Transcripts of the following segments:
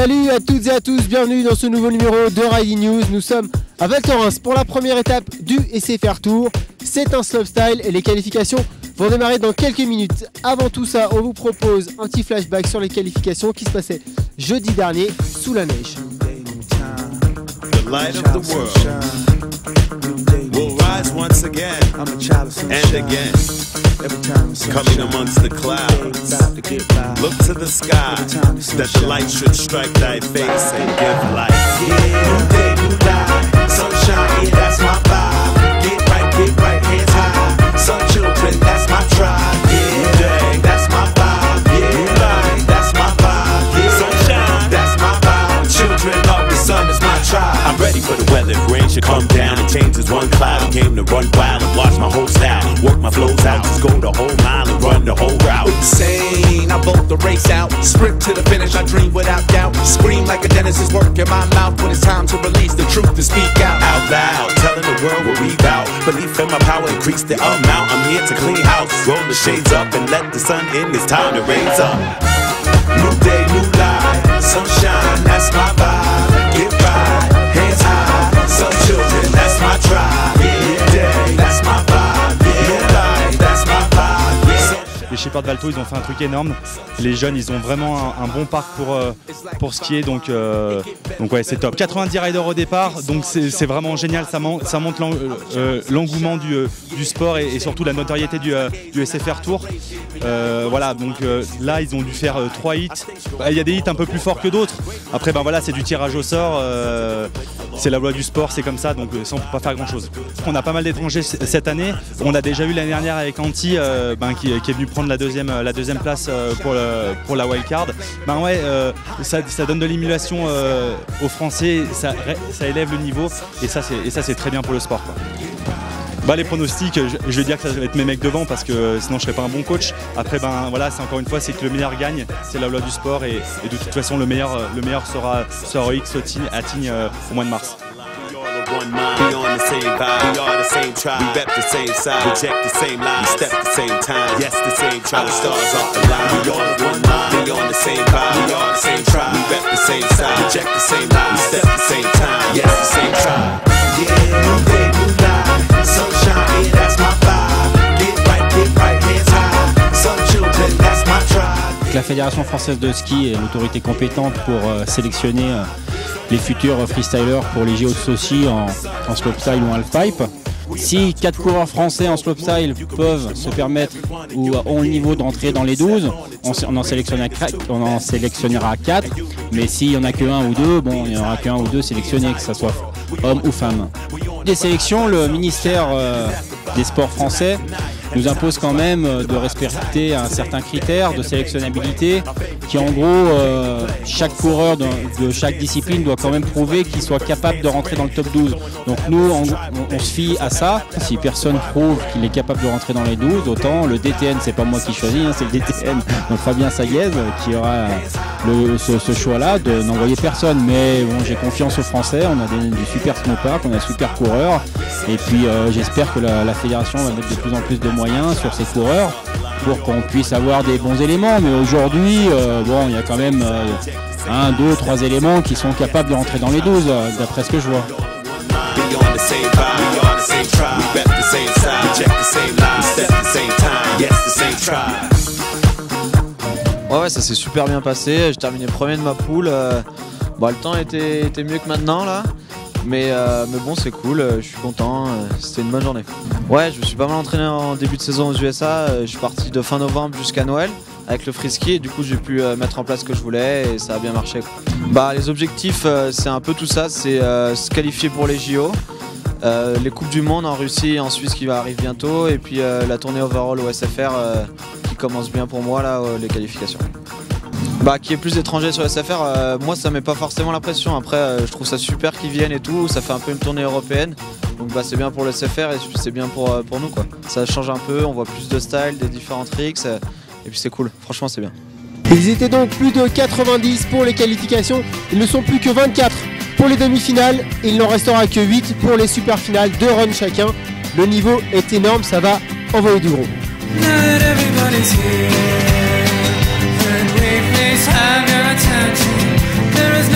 Salut à toutes et à tous, bienvenue dans ce nouveau numéro de Riding News. Nous sommes à Val Thorens pour la première étape du SFR Tour. C'est un slopestyle et les qualifications vont démarrer dans quelques minutes. Avant tout ça, on vous propose un petit flashback sur les qualifications qui se passaient jeudi dernier sous la neige. The light of the world will rise once again and again, coming amongst the clouds. Look to the sky, that the light should strike thy face and give life. New day, new life, sunshine, yeah, that's my vibe. Get right, hands high. Sun children, that's my tribe. Yeah, new day, that's my vibe. Yeah, new life, that's my vibe. Yeah, sunshine, that's my vibe. Children of the sun is my tribe. I'm ready for the weather. If rain should come down and change as one cloud. I came to run wild and watch my whole style. Work my flows out, just go the whole mile and run the whole route. Insane, I bolt the race out. Sprint to the finish, I dream without doubt. Scream like a dentist is working my mouth when it's time to release the truth to speak out. Out loud, telling the world what we bout. Belief in my power, increase the amount. I'm here to clean house. Roll the shades up and let the sun in. It's time to raise up. New day, new life. Sunshine, that's my vibe. Get right, hands high. Sun children, that's my tribe. Yeah, day, that's my vibe. Yeah, life, that's my vibe. Yeah. Les Shepherds Valto, ils ont fait un truc énorme. Les jeunes, ils ont vraiment un bon parc pour skier, donc ouais, c'est top. 90 riders au départ, donc c'est vraiment génial. Ça montre l'engouement du sport et surtout la notoriété du SFR Tour. Voilà, donc là, ils ont dû faire 3 hits. Il y a des hits un peu plus forts que d'autres. Après, ben voilà, c'est du tirage au sort. C'est la loi du sport, c'est comme ça, donc ça on peut pas faire grand chose. On a pas mal d'étrangers cette année. On a déjà eu l'année dernière avec Anti qui est venu prendre la deuxième place pour la wildcard. Ben ouais, ça donne de l'émulation aux Français, ça élève le niveau et ça c'est très bien pour le sport, quoi. Bah, les pronostics, je vais dire que ça va être mes mecs devant parce que sinon je serais pas un bon coach. Après ben voilà, c'est encore une fois, c'est que le meilleur gagne, c'est la loi du sport et de toute façon le meilleur sera X Attigne au mois de mars. One mind, we on the same vibe, we are the same tribe, we rep the same side, reject the same lies, we step the same time, yes the same tribe, the stars off the line, we all one mind, we on the same vibe, we are the same tribe, we rep the same side, reject the same lies, we step the same time, yes the same tribe, yeah, new day, new life, sunshine, yeah, that's my vibe, get right, hands high, sun children, that's my tribe. La Fédération française de ski est l'autorité compétente pour sélectionner les futurs freestylers pour les JO de Sochi en slopestyle ou en halfpipe. Si 4 coureurs français en slopestyle peuvent se permettre ou ont le niveau d'entrer dans les 12, on en sélectionnera 4. Mais s'il n'y en a que 1 ou 2, bon, il n'y en aura que 1 ou 2 sélectionnés, que ce soit homme ou femme. Des sélections, le ministère des sports français nous impose quand même de respecter un certain critère de sélectionnabilité qui en gros chaque coureur de chaque discipline doit quand même prouver qu'il soit capable de rentrer dans le top 12. Donc nous on se fie à ça. Si personne prouve qu'il est capable de rentrer dans les 12, autant le DTN, c'est pas moi qui choisis, c'est le DTN, donc Fabien Saguez qui aura ce choix-là de n'envoyer personne. Mais bon, j'ai confiance aux Français, on a du super snowpark, on a super coureurs et puis j'espère que la fédération va mettre de plus en plus de moyens sur ces coureurs pour qu'on puisse avoir des bons éléments. Mais aujourd'hui, bon, il y a quand même 1, 2, 3 éléments qui sont capables de rentrer dans les 12, d'après ce que je vois. Ouais, ça s'est super bien passé. J'ai terminé premier de ma poule. Bon, le temps était mieux que maintenant là. Mais bon, c'est cool, je suis content, c'était une bonne journée. Ouais, je me suis pas mal entraîné en début de saison aux USA, je suis parti de fin novembre jusqu'à Noël avec le free-ski et du coup j'ai pu mettre en place ce que je voulais et ça a bien marché. Bah, les objectifs, c'est un peu tout ça, c'est se qualifier pour les JO, les Coupes du Monde en Russie et en Suisse qui va arriver bientôt et puis la tournée overall au SFR qui commence bien pour moi là, les qualifications. Bah, qu'il y ait plus d'étrangers sur SFR, moi ça met pas forcément la pression. Après, je trouve ça super qu'ils viennent et tout, ça fait un peu une tournée européenne. Donc bah, c'est bien pour le SFR et c'est bien pour nous, quoi. Ça change un peu, on voit plus de styles, des différents tricks et puis c'est cool, franchement c'est bien. Ils étaient donc plus de 90 pour les qualifications, ils ne sont plus que 24 pour les demi-finales et il n'en restera que 8 pour les super finales, 2 runs chacun. Le niveau est énorme, ça va envoyer du gros. Have your attention. There is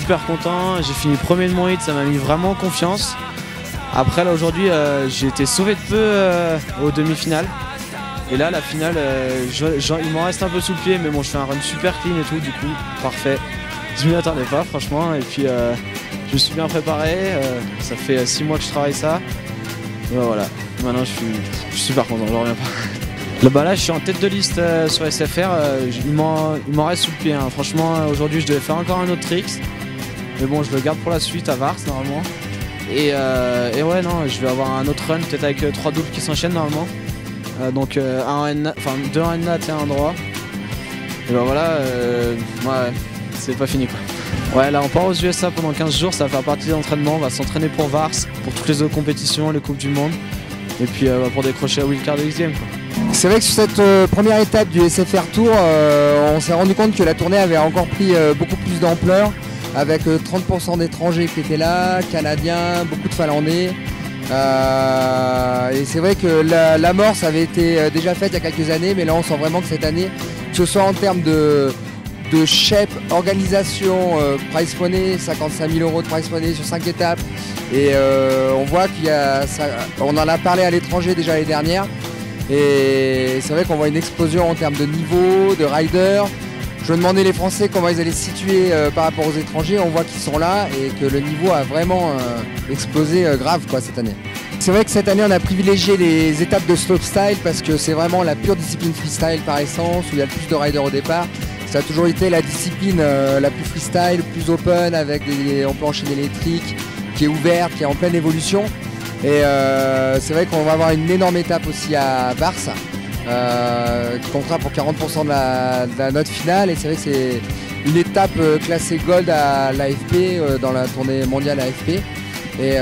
super content, j'ai fini premier de mon hit, ça m'a mis vraiment confiance. Après là aujourd'hui j'ai été sauvé de peu aux demi-finales. Et là la finale, il m'en reste un peu sous le pied, mais bon je fais un run super clean et tout, du coup parfait. Je m'y attendais pas franchement, et puis je me suis bien préparé, ça fait 6 mois que je travaille ça. Et voilà, maintenant je suis super content, j'en reviens pas. Là je suis en tête de liste sur SFR, il m'en reste sous le pied, hein. Franchement aujourd'hui je devais faire encore un autre tricks, mais bon je le garde pour la suite à Vars normalement. Et ouais non, je vais avoir un autre run peut-être avec 3 doubles qui s'enchaînent normalement. Donc deux en nat et un droit. Et ben voilà, ouais, c'est pas fini quoi. Ouais là on part aux USA pendant 15 jours, ça va faire partie des entraînements, on va s'entraîner pour Vars, pour toutes les autres compétitions, les coupes du monde. Et puis pour décrocher la wildcard de X-Games quoi. C'est vrai que sur cette première étape du SFR Tour, on s'est rendu compte que la tournée avait encore pris beaucoup plus d'ampleur, avec 30% d'étrangers qui étaient là, Canadiens, beaucoup de Finlandais. Et c'est vrai que l'amorce avait été déjà faite il y a quelques années, mais là on sent vraiment que cette année, que ce soit en termes de shape, organisation, prize money, 55 000 € de prize money sur 5 étapes. Et on voit qu'il y a, on en a parlé à l'étranger déjà l'année dernière. Et c'est vrai qu'on voit une explosion en termes de niveau, de riders. Je me demandais les Français comment ils allaient se situer par rapport aux étrangers. On voit qu'ils sont là et que le niveau a vraiment explosé grave quoi, cette année. C'est vrai que cette année on a privilégié les étapes de slopestyle parce que c'est vraiment la pure discipline freestyle par essence, où il y a le plus de riders au départ. Ça a toujours été la discipline la plus freestyle, plus open, avec on peut enchaîner les tricks, qui est ouverte, qui est en pleine évolution. Et c'est vrai qu'on va avoir une énorme étape aussi à Vars, qui comptera pour 40% de la note finale. Et c'est vrai que c'est une étape classée Gold à l'AFP, dans la tournée mondiale AFP. Et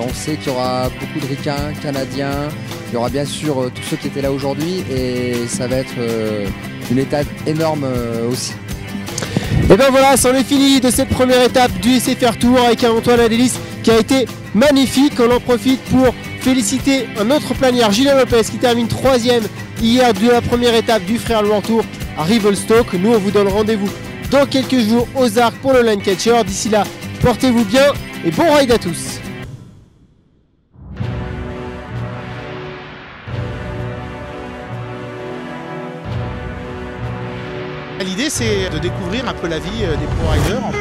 on sait qu'il y aura beaucoup de ricains, canadiens, il y aura bien sûr tous ceux qui étaient là aujourd'hui. Et ça va être une étape énorme aussi. Et ben voilà, c'en est fini de cette première étape du SFR Tour avec un Antoine Adélis qui a été magnifique. On en profite pour féliciter un autre planière, Julien Lopez, qui termine 3ème hier de la première étape du Frère World Tour à Revelstoke. Nous on vous donne rendez-vous dans quelques jours aux Arcs pour le Line Catcher. D'ici là, portez-vous bien et bon ride à tous. L'idée c'est de découvrir un peu la vie des pro riders.